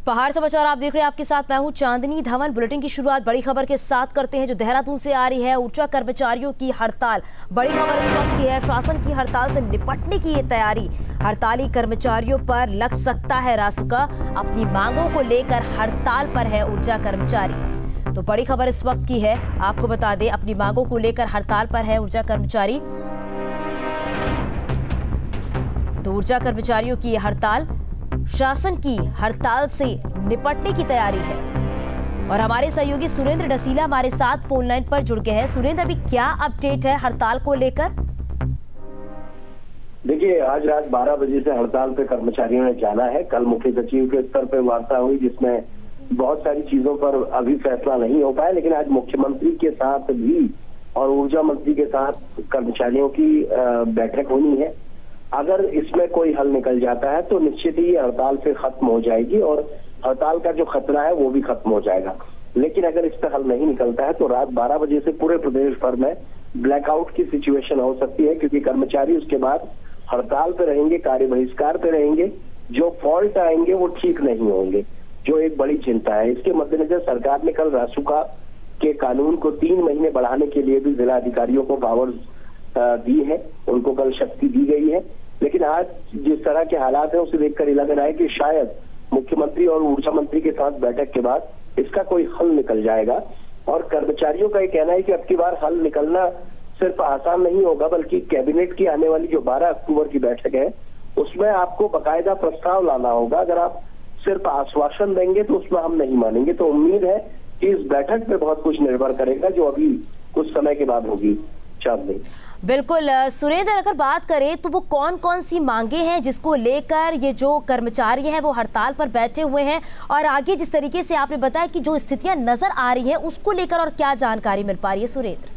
पहाड़ समाचार आप देख रहे हैं, आपके साथ मैं हूं चांदनी धवन। बुलेटिन की शुरुआत बड़ी खबर के साथ करते हैं जो देहरादून से आ रही है। ऊर्जा कर्मचारियों की हड़ताल, बड़ी खबर इस वक्त की है। शासन की हड़ताल से निपटने की ये तैयारी, हड़ताली कर्मचारियों पर लग सकता है रासुका। अपनी मांगों को लेकर हड़ताल पर है ऊर्जा कर्मचारी। तो बड़ी खबर इस वक्त की है, आपको बता दें, अपनी मांगों को लेकर हड़ताल पर है ऊर्जा कर्मचारी। तो ऊर्जा कर्मचारियों की हड़ताल, शासन की हड़ताल से निपटने की तैयारी है। और हमारे सहयोगी सुरेंद्र डसीला हमारे साथ फोन लाइन पर जुड़ गए हैं। सुरेंद्र, अभी क्या अपडेट है हड़ताल को लेकर? देखिए, आज रात 12 बजे से हड़ताल पे कर्मचारियों ने जाना है। कल मुख्य सचिव के स्तर पर वार्ता हुई जिसमें बहुत सारी चीजों पर अभी फैसला नहीं हो पाया, लेकिन आज मुख्यमंत्री के साथ भी और ऊर्जा मंत्री के साथ कर्मचारियों की बैठक होनी है। अगर इसमें कोई हल निकल जाता है तो निश्चित ही हड़ताल फिर खत्म हो जाएगी और हड़ताल का जो खतरा है वो भी खत्म हो जाएगा। लेकिन अगर इस पर हल नहीं निकलता है तो रात 12 बजे से पूरे प्रदेश भर में ब्लैकआउट की सिचुएशन हो सकती है, क्योंकि कर्मचारी उसके बाद हड़ताल पे रहेंगे, कार्य बहिष्कार पे रहेंगे। जो फॉल्ट आएंगे वो ठीक नहीं होंगे, जो एक बड़ी चिंता है। इसके मद्देनजर सरकार ने कल रासुका के कानून को 3 महीने बढ़ाने के लिए भी जिला अधिकारियों को पावर्स दी है, उनको कल शक्ति दी गई है। लेकिन आज जिस तरह के हालात है उसे देखकर लग रहा है कि शायद मुख्यमंत्री और ऊर्जा मंत्री के साथ बैठक के बाद इसका कोई हल निकल जाएगा। और कर्मचारियों का ये कहना है कि अब की बार हल निकलना सिर्फ आसान नहीं होगा, बल्कि कैबिनेट की आने वाली जो 12 अक्टूबर की बैठक है उसमें आपको बाकायदा प्रस्ताव लाना होगा। अगर आप सिर्फ आश्वासन देंगे तो उसमें हम नहीं मानेंगे। तो उम्मीद है कि इस बैठक पे बहुत कुछ निर्भर करेगा जो अभी कुछ समय के बाद होगी। बिल्कुल सुरेंद्र, अगर बात करें तो वो कौन कौन सी मांगे हैं जिसको लेकर ये जो कर्मचारी हैं वो हड़ताल पर बैठे हुए हैं, और आगे जिस तरीके से आपने बताया कि जो स्थितियां नजर आ रही हैं उसको लेकर और क्या जानकारी मिल पा रही है सुरेंद्र?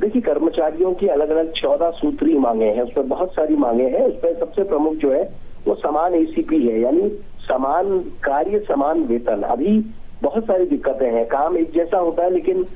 देखिए, कर्मचारियों की अलग अलग 14 सूत्री मांगे हैं, उसमें बहुत सारी मांगे हैं। उसमें सबसे प्रमुख जो है वो समान एसीपी है, यानी समान कार्य समान वेतन। अभी बहुत सारी दिक्कतें हैं, काम एक जैसा होता है लेकिन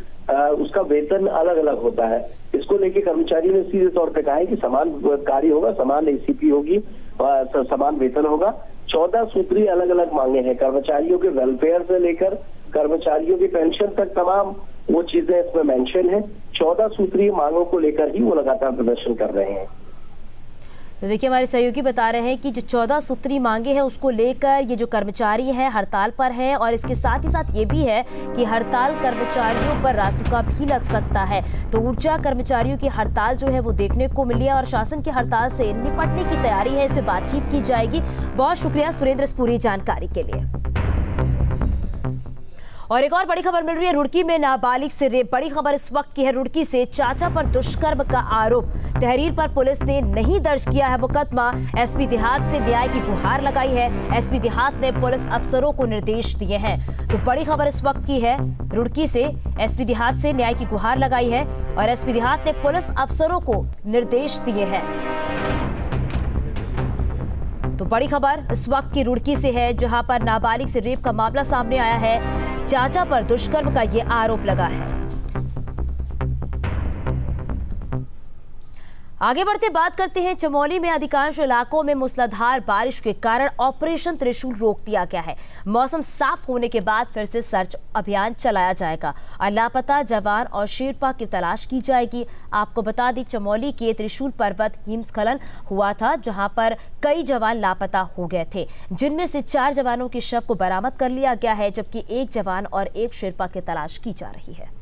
उसका वेतन अलग अलग होता है। इसको लेके कर्मचारी ने सीधे तौर पे कहा है कि समान कार्य होगा, समान एसीपी होगी, समान वेतन होगा। 14 सूत्री अलग अलग मांगे हैं, कर्मचारियों के वेलफेयर से लेकर कर्मचारियों की पेंशन तक तमाम वो चीजें इसमें मेंशन है। 14 सूत्री मांगों को लेकर ही वो लगातार प्रदर्शन कर रहे हैं। तो देखिए, हमारे सहयोगी बता रहे हैं कि जो 14 सूत्री मांगे हैं उसको लेकर ये जो कर्मचारी हैं हड़ताल पर हैं, और इसके साथ ही साथ ये भी है कि हड़ताल कर्मचारियों पर रासुका भी लग सकता है। तो ऊर्जा कर्मचारियों की हड़ताल जो है वो देखने को मिली है और शासन की हड़ताल से निपटने की तैयारी है, इस पर बातचीत की जाएगी। बहुत शुक्रिया सुरेंद्र इस पूरी जानकारी के लिए। और एक और बड़ी खबर मिल रही है, रुड़की में नाबालिग से रेप। बड़ी खबर इस वक्त की है, रुड़की से चाचा पर दुष्कर्म का आरोप। तहरीर पर पुलिस ने नहीं दर्ज किया है मुकदमा। एसपी देहात से न्याय की गुहार लगाई है। एसपी देहात ने पुलिस अफसरों को निर्देश दिए हैं। तो बड़ी खबर इस वक्त की है, रुड़की से एसपी देहात से न्याय की गुहार लगाई है और एसपी देहात ने पुलिस अफसरों को निर्देश दिए हैं। तो बड़ी खबर इस वक्त की रुड़की से है, जहां पर नाबालिग से रेप का मामला सामने आया है। चाचा पर दुष्कर्म का ये आरोप लगा है। आगे बढ़ते बात करते हैं, चमोली में अधिकांश इलाकों में मूसलाधार बारिश के कारण ऑपरेशन त्रिशूल रोक दिया गया है। मौसम साफ होने के बाद फिर से सर्च अभियान चलाया जाएगा और लापता जवान और शेरपा की तलाश की जाएगी। आपको बता दें, चमोली के त्रिशूल पर्वत हिमस्खलन हुआ था जहां पर कई जवान लापता हो गए थे, जिनमें से 4 जवानों के शव को बरामद कर लिया गया है, जबकि 1 जवान और 1 शेरपा की तलाश की जा रही है।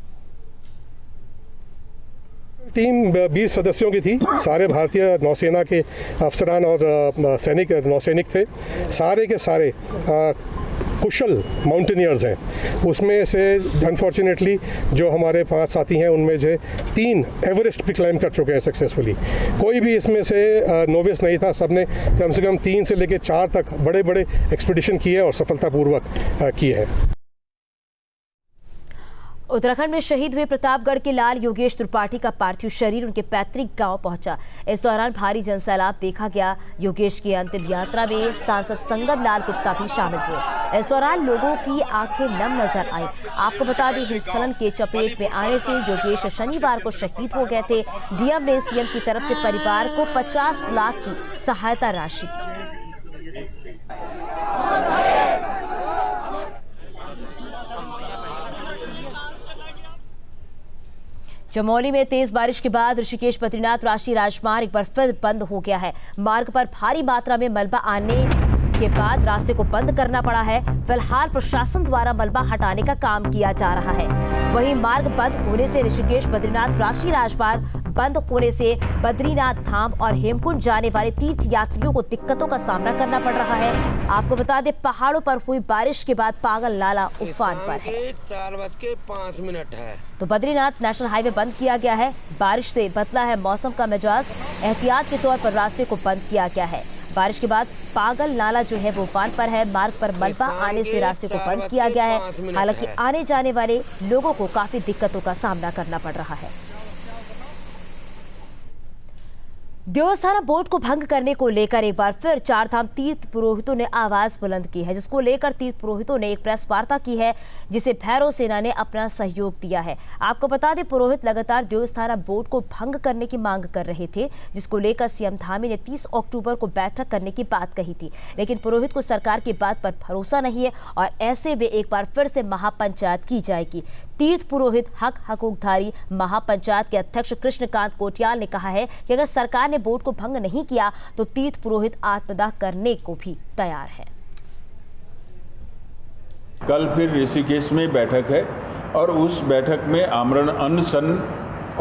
टीम 20 सदस्यों की थी। सारे भारतीय नौसेना के अफसरान और सैनिक नौसैनिक थे। सारे के सारे कुशल माउंटेनियर्स हैं। उसमें से अनफॉर्चुनेटली जो हमारे 5 साथी हैं उनमें से 3 एवरेस्ट भी क्लाइम कर चुके हैं सक्सेसफुली। कोई भी इसमें से नोविस नहीं था। सबने कम से कम 3 से लेकर 4 तक बड़े बड़े एक्सपीडिशन किए और सफलतापूर्वक किए हैं। उत्तराखंड में शहीद हुए प्रतापगढ़ के लाल योगेश त्रिपाठी का पार्थिव शरीर उनके पैतृक गांव पहुंचा। इस दौरान भारी जनसैलाब देखा गया। योगेश की अंतिम यात्रा में सांसद संगम लाल गुप्ता भी शामिल हुए। इस दौरान लोगों की आंखें नम नजर आई। आपको बता दें, हिमस्खलन के चपेट में आने से योगेश शनिवार को शहीद हो गए थे। डीएम ने सीएम की तरफ से परिवार को 50 लाख की सहायता राशि दी। चमोली में तेज बारिश के बाद ऋषिकेश बद्रीनाथ राष्ट्रीय राजमार्ग एक बार फिर बंद हो गया है। मार्ग पर भारी मात्रा में मलबा आने के बाद रास्ते को बंद करना पड़ा है। फिलहाल प्रशासन द्वारा मलबा हटाने का काम किया जा रहा है। वहीं मार्ग बंद होने से ऋषिकेश बद्रीनाथ राष्ट्रीय राजमार्ग बंद होने से बद्रीनाथ धाम और हेमकुंड जाने वाले तीर्थ यात्रियों को दिक्कतों का सामना करना पड़ रहा है। आपको बता दें, पहाड़ों पर हुई बारिश के बाद पागल नाला उफान पर है। 4:05 है तो बद्रीनाथ नेशनल हाईवे बंद किया गया है। बारिश से बदला है मौसम का मिजाज। एहतियात के तौर पर रास्ते को बंद किया गया है। बारिश के बाद पागल नाला जो है वो उफान पर है। मार्ग पर मलबा आने से रास्ते को बंद किया गया है। हालांकि आने जाने वाले लोगों को काफी दिक्कतों का सामना करना पड़ रहा है। देवस्थानम बोर्ड को भंग करने को लेकर एक बार फिर चारधाम तीर्थ पुरोहितों ने आवाज बुलंद की है, जिसको लेकर तीर्थ पुरोहितों ने एक प्रेस वार्ता की है, जिसे भैरव सेना ने अपना सहयोग दिया है। आपको बता दें, पुरोहित लगातार देवस्थानम बोर्ड को भंग करने की मांग कर रहे थे, जिसको लेकर सीएम धामी ने 30 अक्टूबर को बैठक करने की बात कही थी। लेकिन पुरोहित को सरकार की बात पर भरोसा नहीं है और ऐसे में एक बार फिर से महापंचायत की जाएगी। तीर्थ पुरोहित हकूकधारी महापंचायत के अध्यक्ष कृष्णकांत कोटियाल ने कहा है कि अगर सरकार ने बोर्ड को भंग नहीं किया तो तीर्थ पुरोहित आत्मदाह करने को भी तैयार है। कल फिर ऋषिकेश में बैठक है और उस बैठक में आमरण अनशन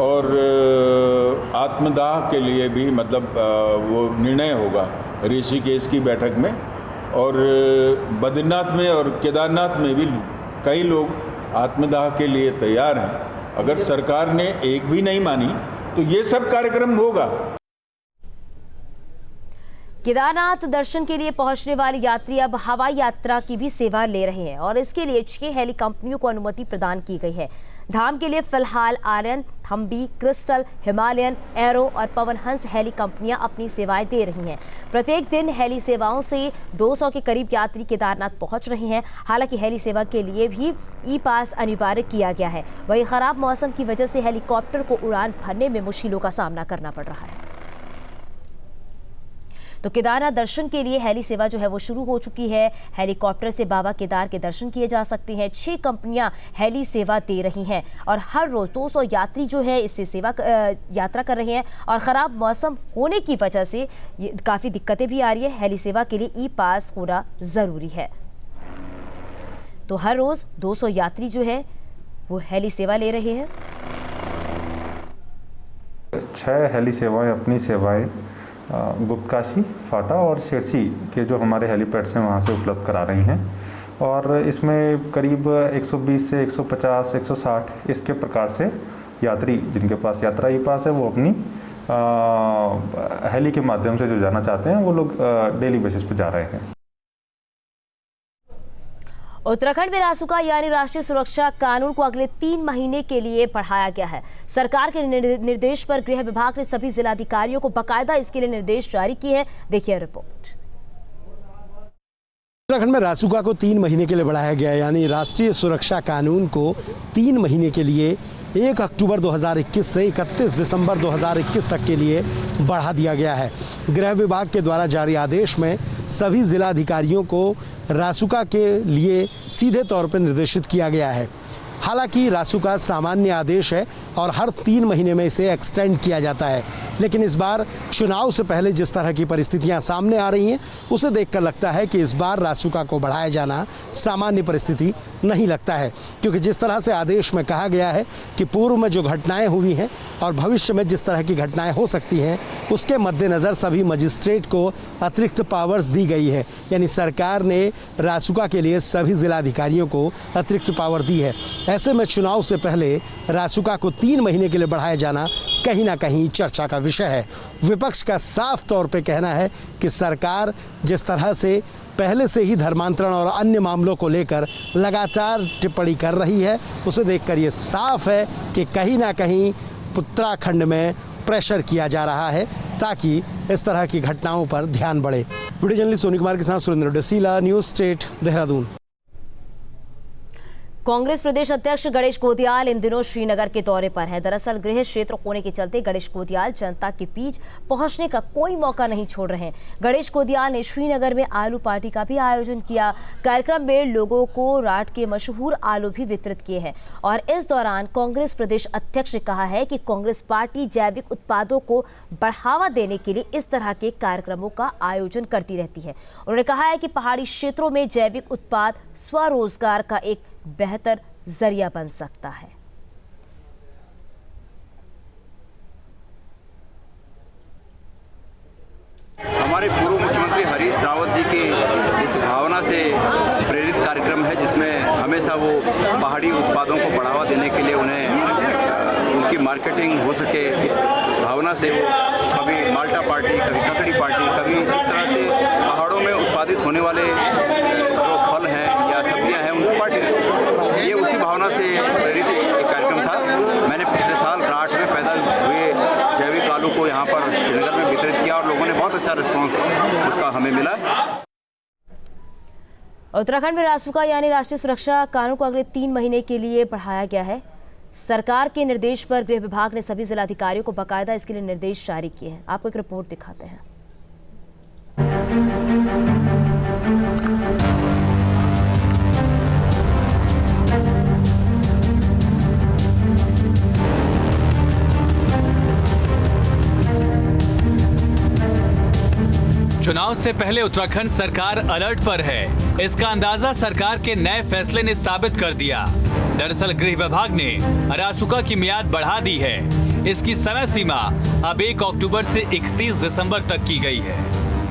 और आत्मदाह के लिए भी मतलब वो निर्णय होगा ऋषिकेश की बैठक में। और बद्रीनाथ में और केदारनाथ में भी कई लोग आत्मदाह के लिए तैयार हैं। अगर सरकार ने एक भी नहीं मानी तो ये सब कार्यक्रम होगा। केदारनाथ दर्शन के लिए पहुंचने वाले यात्री अब हवाई यात्रा की भी सेवा ले रहे हैं और इसके लिए 6 हेली कंपनियों को अनुमति प्रदान की गई है। धाम के लिए फिलहाल Aryan, Thumby, Crystal, Himalayan, Aero और पवन हंस हेली कंपनियां अपनी सेवाएं दे रही हैं। प्रत्येक दिन हेली सेवाओं से 200 के करीब यात्री केदारनाथ पहुंच रहे हैं। हालांकि हेली सेवा के लिए भी ई पास अनिवार्य किया गया है। वहीं खराब मौसम की वजह से हेलीकॉप्टर को उड़ान भरने में मुश्किलों का सामना करना पड़ रहा है। तो केदारनाथ दर्शन के लिए हेली सेवा जो है वो शुरू हो चुकी है। हेलीकॉप्टर से बाबा केदार के दर्शन किए जा सकते हैं। 6 कंपनियां हेली सेवा दे रही हैं और हर रोज 200 यात्री जो है इससे यात्रा कर रहे हैं। और ख़राब मौसम होने की वजह से काफ़ी दिक्कतें भी आ रही है। हेली सेवा के लिए ई पास होना ज़रूरी है। तो हर रोज़ 200 यात्री जो है वो हेली सेवा ले रहे हैं। 6 हेली सेवाएं अपनी सेवाएं गुप्तकाशी, फाटा और सिरसी के जो हमारे हेलीपैड्स हैं वहाँ से उपलब्ध करा रही हैं। और इसमें करीब 120 से 150, 160 इसके प्रकार से यात्री जिनके पास यात्रा ई पास है वो अपनी हेली के माध्यम से जो जाना चाहते हैं वो लोग डेली बेसिस पर जा रहे हैं। उत्तराखंड में रासुका यानी राष्ट्रीय सुरक्षा कानून को अगले 3 महीने के लिए बढ़ाया गया है। सरकार के निर्देश पर गृह विभाग ने सभी जिलाधिकारियों को बाकायदा इसके लिए निर्देश जारी किए हैं। देखिए रिपोर्ट। उत्तराखंड में रासुका को 3 महीने के लिए बढ़ाया गया है, यानी राष्ट्रीय सुरक्षा कानून को 3 महीने के लिए 1 अक्टूबर 2021 से 31 दिसंबर 2021 तक के लिए बढ़ा दिया गया है। गृह विभाग के द्वारा जारी आदेश में सभी जिलाधिकारियों को रासुका के लिए सीधे तौर पर निर्देशित किया गया है। हालांकि रासुका सामान्य आदेश है और हर 3 महीने में इसे एक्सटेंड किया जाता है, लेकिन इस बार चुनाव से पहले जिस तरह की परिस्थितियां सामने आ रही हैं उसे देखकर लगता है कि इस बार रासुका को बढ़ाया जाना सामान्य परिस्थिति नहीं लगता है, क्योंकि जिस तरह से आदेश में कहा गया है कि पूर्व में जो घटनाएं हुई हैं और भविष्य में जिस तरह की घटनाएं हो सकती हैं उसके मद्देनज़र सभी मजिस्ट्रेट को अतिरिक्त पावर्स दी गई है। यानी सरकार ने रासुका के लिए सभी जिलाधिकारियों को अतिरिक्त पावर दी है। ऐसे में चुनाव से पहले रासुका को 3 महीने के लिए बढ़ाया जाना कहीं ना कहीं चर्चा का विषय है। विपक्ष का साफ तौर पे कहना है कि सरकार जिस तरह से पहले से ही धर्मांतरण और अन्य मामलों को लेकर लगातार टिप्पणी कर रही है, उसे देखकर ये साफ है कि कहीं ना कहीं उत्तराखंड में प्रेशर किया जा रहा है ताकि इस तरह की घटनाओं पर ध्यान बढ़े। वीडियो जर्नलिस्ट सोनी कुमार के साथ सुरेंद्र डसीला, न्यूज़ स्टेट, देहरादून। कांग्रेस प्रदेश अध्यक्ष गणेश गोदियाल इन दिनों श्रीनगर के दौरे पर है। दरअसल गृह क्षेत्र होने के चलते गणेश गोदियाल जनता के बीच पहुंचने का कोई मौका नहीं छोड़ रहे हैं। गणेश गोदियाल ने श्रीनगर में आलू पार्टी का भी आयोजन किया। कार्यक्रम में लोगों को राठ के मशहूर आलू भी वितरित किए हैं और इस दौरान कांग्रेस प्रदेश अध्यक्ष ने कहा है कि कांग्रेस पार्टी जैविक उत्पादों को बढ़ावा देने के लिए इस तरह के कार्यक्रमों का आयोजन करती रहती है। उन्होंने कहा है कि पहाड़ी क्षेत्रों में जैविक उत्पाद स्वरोजगार का एक बेहतर जरिया बन सकता है। हमारे पूर्व मुख्यमंत्री हरीश रावत जी की इस भावना से प्रेरित कार्यक्रम है, जिसमें हमेशा वो पहाड़ी उत्पादों को बढ़ावा देने के लिए उन्हें उनकी मार्केटिंग हो सके, इस भावना से वो कभी माल्टा पार्टी, कभी ककड़ी पार्टी, कभी इस तरह से पहाड़ों में उत्पादित होने वाले जो फल हैं या सब्जियां हैं उनको बांटी है। ये उसी भावना से प्रेरित एक कार्यक्रम था। मैंने पिछले साल राठ में पैदा हुए जैविक आलू को यहाँ पर श्रीनगर में वितरित किया और लोगों ने बहुत अच्छा रिस्पॉन्स उसका हमें मिला। उत्तराखंड में रासुका यानी राष्ट्रीय सुरक्षा कानून को अगले 3 महीने के लिए बढ़ाया गया है। सरकार के निर्देश पर गृह विभाग ने सभी जिलाधिकारियों को बाकायदा इसके लिए निर्देश जारी किए हैं। आपको एक रिपोर्ट दिखाते हैं। चुनाव से पहले उत्तराखंड सरकार अलर्ट पर है। इसका अंदाजा सरकार के नए फैसले ने साबित कर दिया। दरअसल गृह विभाग ने रासुका की मियाद बढ़ा दी है। इसकी समय सीमा अब 1 अक्टूबर से 31 दिसंबर तक की गई है।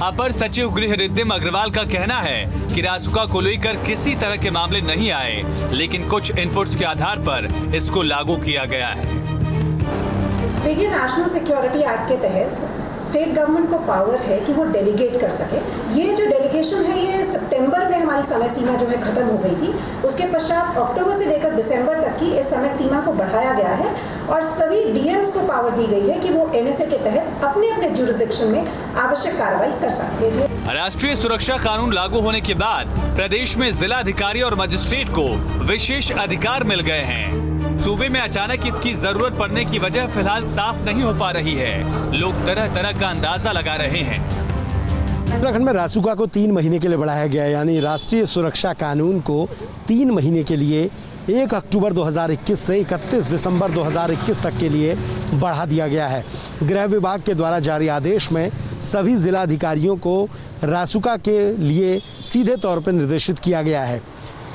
अपर सचिव गृह रिद्धिम अग्रवाल का कहना है कि रासुका को लेकर किसी तरह के मामले नहीं आए, लेकिन कुछ इनपुट्स के आधार पर इसको लागू किया गया है। देखिए, नेशनल सिक्योरिटी एक्ट के तहत स्टेट गवर्नमेंट को पावर है कि वो डेलीगेट कर सके। ये जो डेलीगेशन है ये सितंबर में हमारी समय सीमा जो है खत्म हो गई थी। उसके पश्चात अक्टूबर से लेकर दिसंबर तक की इस समय सीमा को बढ़ाया गया है और सभी डीएम्स को पावर दी गई है कि वो एनएसए के तहत अपने अपने जुरिसडिक्शन में आवश्यक कार्रवाई कर सकते हैं। राष्ट्रीय सुरक्षा कानून लागू होने के बाद प्रदेश में जिलाधिकारी और मजिस्ट्रेट को विशेष अधिकार मिल गए हैं। सूबे में अचानक इसकी जरूरत पड़ने की वजह फिलहाल साफ नहीं हो पा रही है। लोग तरह तरह का अंदाजा लगा रहे हैं। उत्तराखंड में रासुका को 3 महीने के लिए बढ़ाया गया, यानी राष्ट्रीय सुरक्षा कानून को 3 महीने के लिए 1 अक्टूबर 2021 से 31 दिसंबर 2021 तक के लिए बढ़ा दिया गया है। गृह विभाग के द्वारा जारी आदेश में सभी जिलाधिकारियों को रासुका के लिए सीधे तौर पर निर्देशित किया गया है।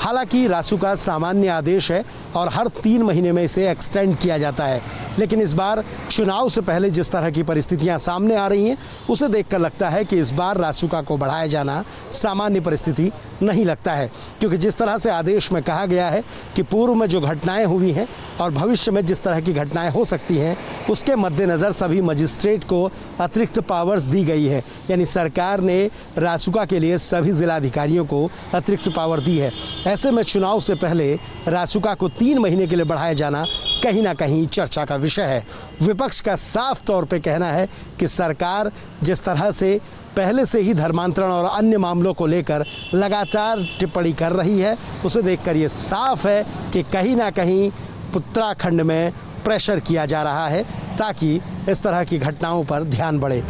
हालांकि रासुका सामान्य आदेश है और हर 3 महीने में इसे एक्सटेंड किया जाता है, लेकिन इस बार चुनाव से पहले जिस तरह की परिस्थितियां सामने आ रही हैं उसे देखकर लगता है कि इस बार रासुका को बढ़ाया जाना सामान्य परिस्थिति नहीं लगता है, क्योंकि जिस तरह से आदेश में कहा गया है कि पूर्व में जो घटनाएं हुई हैं और भविष्य में जिस तरह की घटनाएं हो सकती हैं उसके मद्देनज़र सभी मजिस्ट्रेट को अतिरिक्त पावर्स दी गई है। यानी सरकार ने रासुका के लिए सभी जिलाधिकारियों को अतिरिक्त पावर दी है। ऐसे में चुनाव से पहले रासुका को 3 महीने के लिए बढ़ाया जाना कहीं ना कहीं चर्चा का विषय है। विपक्ष का साफ तौर पे कहना है कि सरकार जिस तरह से पहले से ही धर्मांतरण और अन्य मामलों को लेकर लगातार टिप्पणी कर रही है, उसे देखकर ये साफ है कि कहीं ना कहीं उत्तराखंड में प्रेशर किया जा रहा है ताकि इस तरह की घटनाओं पर ध्यान बढ़े।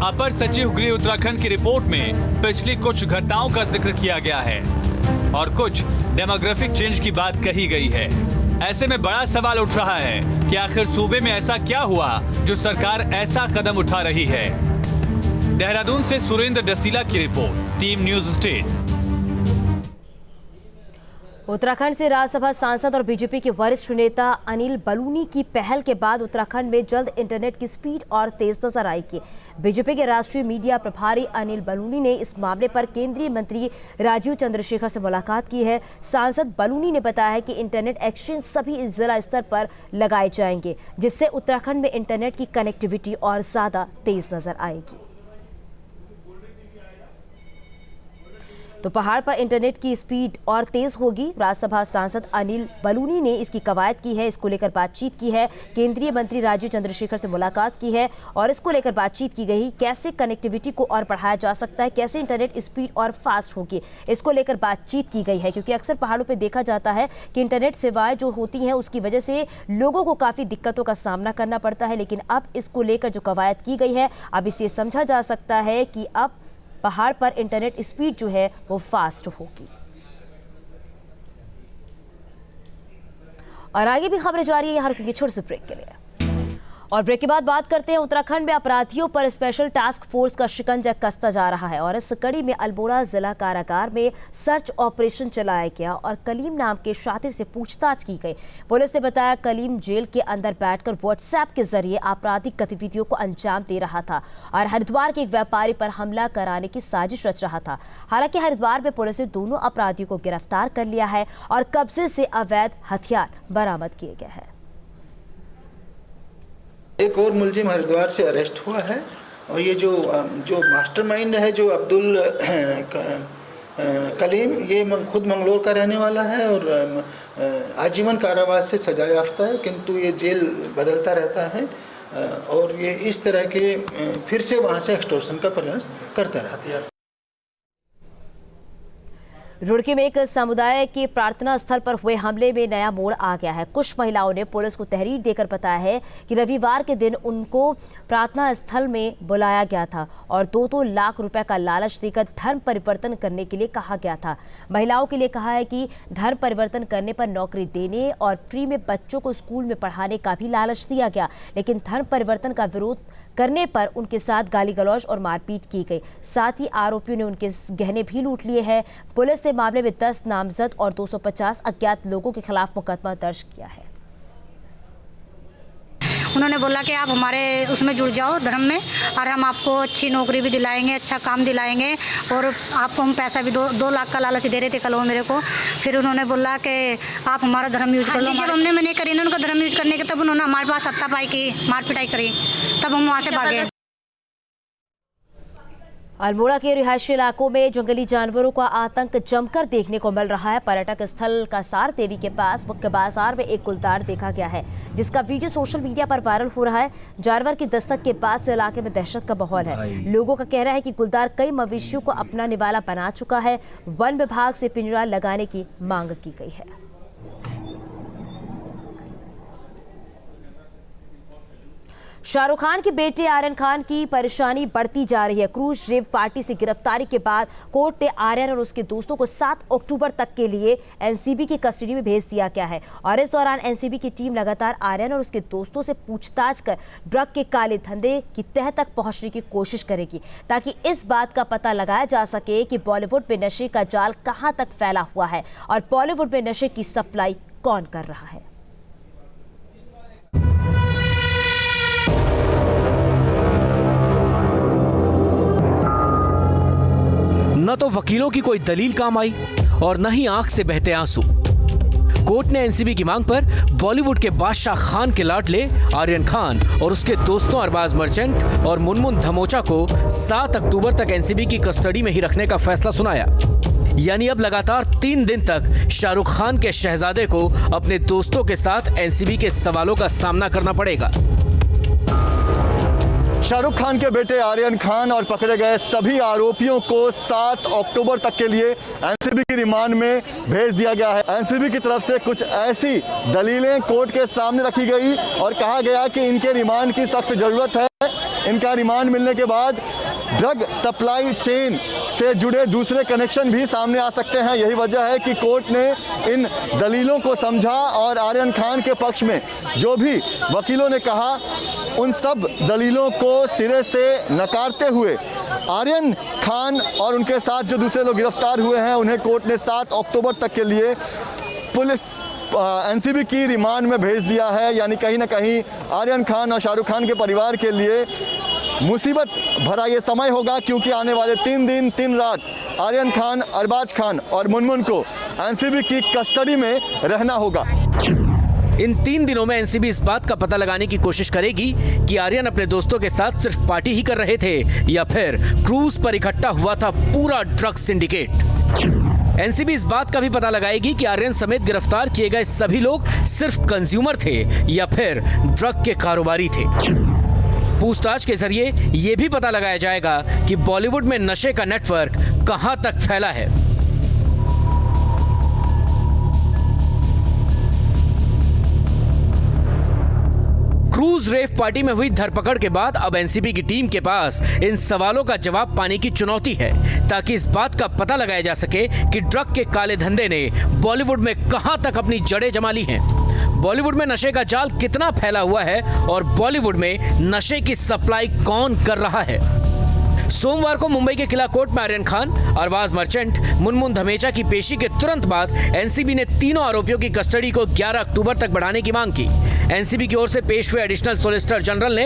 अपर सचिव गृह उत्तराखंड की रिपोर्ट में पिछली कुछ घटनाओं का जिक्र किया गया है और कुछ डेमोग्राफिक चेंज की बात कही गई है। ऐसे में बड़ा सवाल उठ रहा है कि आखिर सूबे में ऐसा क्या हुआ जो सरकार ऐसा कदम उठा रही है। देहरादून से सुरेंद्र डसीला की report, team news state. Uttarakhand से राज्यसभा सांसद और बीजेपी के वरिष्ठ नेता अनिल बलूनी की पहल के बाद उत्तराखंड में जल्द इंटरनेट की स्पीड और तेज नजर आएगी। बीजेपी के राष्ट्रीय मीडिया प्रभारी अनिल बलूनी ने इस मामले पर केंद्रीय मंत्री राजीव चंद्रशेखर से मुलाकात की है। सांसद बलूनी ने बताया है कि इंटरनेट एक्सचेंज सभी जिला स्तर पर लगाए जाएंगे, जिससे उत्तराखंड में इंटरनेट की कनेक्टिविटी और ज्यादा तेज नजर आएगी। तो पहाड़ पर इंटरनेट की स्पीड और तेज होगी। राज्यसभा सांसद अनिल बलूनी ने इसकी कवायद की है, इसको लेकर बातचीत की है। केंद्रीय मंत्री राजीव चंद्रशेखर से मुलाकात की है और इसको लेकर बातचीत की गई। कैसे कनेक्टिविटी को और बढ़ाया जा सकता है, कैसे इंटरनेट स्पीड और फास्ट होगी, इसको लेकर बातचीत की गई है। क्योंकि अक्सर पहाड़ों पर देखा जाता है कि इंटरनेट सेवाएं जो होती हैं उसकी वजह से लोगों को काफ़ी दिक्कतों का सामना करना पड़ता है। लेकिन अब इसको लेकर जो कवायद की गई है, अब इसे समझा जा सकता है कि अब पहाड़ पर इंटरनेट स्पीड जो है वो फास्ट होगी। और आगे भी खबरें जारी है, यहाँ रुकेंगे छोटे से ब्रेक के लिए। और ब्रेक के बाद बात करते हैं उत्तराखंड में अपराधियों पर स्पेशल टास्क फोर्स का शिकंजा कसता जा रहा है और इस कड़ी में अल्मोड़ा जिला कारागार में सर्च ऑपरेशन चलाया गया और कलीम नाम के शातिर से पूछताछ की गई। पुलिस ने बताया कलीम जेल के अंदर बैठकर व्हाट्सएप के जरिए आपराधिक गतिविधियों को अंजाम दे रहा था और हरिद्वार के एक व्यापारी पर हमला कराने की साजिश रच रहा था। हालांकि हरिद्वार में पुलिस ने दोनों अपराधियों को गिरफ्तार कर लिया है और कब्जे से अवैध हथियार बरामद किए गए हैं। एक और मुलजिम हरिद्वार से अरेस्ट हुआ है और ये जो मास्टरमाइंड है, जो अब्दुल कलीम, ये खुद मंगलोर का रहने वाला है और आजीवन कारावास से सजा याफ्ता है, किंतु ये जेल बदलता रहता है और ये इस तरह के फिर से वहाँ से एक्सटॉर्शन का प्रयास करता रहता है। रुड़की में एक समुदाय के प्रार्थना स्थल पर हुए हमले में नया मोड़ आ गया है। कुछ महिलाओं ने पुलिस को तहरीर देकर बताया है कि रविवार के दिन उनको प्रार्थना स्थल में बुलाया गया था और 2-2 लाख रुपए का लालच देकर धर्म परिवर्तन करने के लिए कहा गया था। महिलाओं के लिए कहा है कि धर्म परिवर्तन करने पर नौकरी देने और फ्री में बच्चों को स्कूल में पढ़ाने का भी लालच दिया गया, लेकिन धर्म परिवर्तन का विरोध करने पर उनके साथ गाली गलौज और मारपीट की गई। साथ ही आरोपियों ने उनके गहने भी लूट लिए हैं। पुलिस ने मामले में 10 नामजद और 250 अज्ञात लोगों के खिलाफ मुकदमा दर्ज किया है। उन्होंने बोला कि आप हमारे उसमें जुड़ जाओ धर्म में और हम आपको अच्छी नौकरी भी दिलाएंगे, अच्छा काम दिलाएंगे और आपको हम पैसा भी 2 लाख का लालच दे रहे थे कल वो मेरे को। फिर उन्होंने बोला कि आप हमारा धर्म यूज कर लो। जब हमने मैंने करी ना उनका धर्म यूज करने के, तब उन्होंने हमारे पास हत्तापाई की, मार पिटाई करी, तब हम वहाँ से भागे। अल्मोड़ा के रिहायशी इलाकों में जंगली जानवरों का आतंक जमकर देखने को मिल रहा है। पर्यटक स्थल कासार देवी के पास मुख्य बाजार में एक गुलदार देखा गया है, जिसका वीडियो सोशल मीडिया पर वायरल हो रहा है। जानवर की दस्तक के बाद से इलाके में दहशत का माहौल है। लोगों का कहना है कि गुलदार कई मवेशियों को अपना निवाला बना चुका है। वन विभाग से पिंजरा लगाने की मांग की गई है। शाहरुख खान के बेटे आर्यन खान की परेशानी बढ़ती जा रही है। क्रूज रेप पार्टी से गिरफ्तारी के बाद कोर्ट ने आर्यन और उसके दोस्तों को 7 अक्टूबर तक के लिए एनसीबी की कस्टडी में भेज दिया गया है और इस दौरान एनसीबी की टीम लगातार आर्यन और उसके दोस्तों से पूछताछ कर ड्रग के काले धंधे की तह तक पहुंचने की कोशिश करेगी, ताकि इस बात का पता लगाया जा सके कि बॉलीवुड में नशे का जाल कहां तक फैला हुआ है और बॉलीवुड में नशे की सप्लाई कौन कर रहा है। न तो वकीलों की कोई दलील काम आई और न ही आंख से बहते आंसू। कोर्ट ने एनसीबी की मांग पर बॉलीवुड के बादशाह खान के लाडले आर्यन खान और उसके दोस्तों अरबाज मर्चेंट और मुनमुन धमोचा को 7 अक्टूबर तक एनसीबी की कस्टडी में ही रखने का फैसला सुनाया। यानी अब लगातार 3 दिन तक शाहरुख खान के शहजादे को अपने दोस्तों के साथ एनसीबी के सवालों का सामना करना पड़ेगा। शाहरुख खान के बेटे आर्यन खान और पकड़े गए सभी आरोपियों को 7 अक्टूबर तक के लिए एनसीबी की रिमांड में भेज दिया गया है। एनसीबी की तरफ से कुछ ऐसी दलीलें कोर्ट के सामने रखी गई और कहा गया कि इनके रिमांड की सख्त ज़रूरत है। इनका रिमांड मिलने के बाद ड्रग सप्लाई चेन से जुड़े दूसरे कनेक्शन भी सामने आ सकते हैं। यही वजह है कि कोर्ट ने इन दलीलों को समझा और आर्यन खान के पक्ष में जो भी वकीलों ने कहा उन सब दलीलों को सिरे से नकारते हुए आर्यन खान और उनके साथ जो दूसरे लोग गिरफ्तार हुए हैं उन्हें कोर्ट ने 7 अक्टूबर तक के लिए पुलिस एनसीबी की रिमांड में भेज दिया है। यानी कहीं ना कहीं आर्यन खान और शाहरुख खान के परिवार के लिए मुसीबत भरा ये समय होगा, क्योंकि आने वाले 3 दिन 3 रात आर्यन खान, अरबाज खान और मुनमुन को एनसीबी की कस्टडी में रहना होगा। इन 3 दिनों में एनसीबी इस बात का पता लगाने की कोशिश करेगी कि आर्यन अपने दोस्तों के साथ सिर्फ पार्टी ही कर रहे थे या फिर क्रूज पर इकट्ठा हुआ था पूरा ड्रग सिंडिकेट। एनसीबी इस बात का भी पता लगाएगी कि आर्यन समेत गिरफ्तार किए गए सभी लोग सिर्फ कंज्यूमर थे या फिर ड्रग के कारोबारी थे। पूछताछ के जरिए यह भी पता लगाया जाएगा कि बॉलीवुड में नशे का नेटवर्क कहां तक फैला है। क्रूज रेव पार्टी में हुई धरपकड़ के बाद अब एनसीबी की टीम के पास इन सवालों का जवाब पाने की चुनौती है, ताकि इस बात का पता लगाया जा सके कि ड्रग के काले धंधे ने बॉलीवुड में कहां तक अपनी जड़ें जमा ली हैं। बॉलीवुड में नशे का जाल कितना फैला हुआ है और बॉलीवुड में नशे की सप्लाई कौन कर रहा है। सोमवार को मुंबई के किला कोर्ट में आर्यन खान, अरबाज मर्चेंट, मुनमुन धमेचा की पेशी के तुरंत बाद एनसीबी ने तीनों आरोपियों की कस्टडी को 11 अक्टूबर तक बढ़ाने की मांग की। एनसीबी की ओर से पेश हुए एडिशनल सोलिसिटर जनरल ने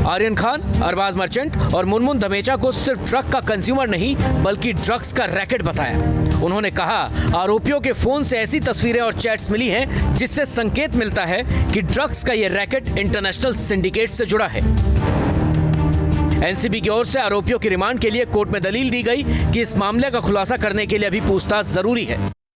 आर्यन खान, अरबाज मर्चेंट और मुनमुन धमेचा को सिर्फ ड्रग का कंज्यूमर नहीं बल्कि ड्रग्स का रैकेट बताया। उन्होंने कहा, आरोपियों के फोन से ऐसी तस्वीरें और चैट्स मिली हैं जिससे संकेत मिलता है कि ड्रग्स का यह रैकेट इंटरनेशनल सिंडिकेट से जुड़ा है। एनसीबी की ओर से आरोपियों की रिमांड के लिए कोर्ट में दलील दी गई कि इस मामले का खुलासा करने के लिए अभी पूछताछ जरूरी है।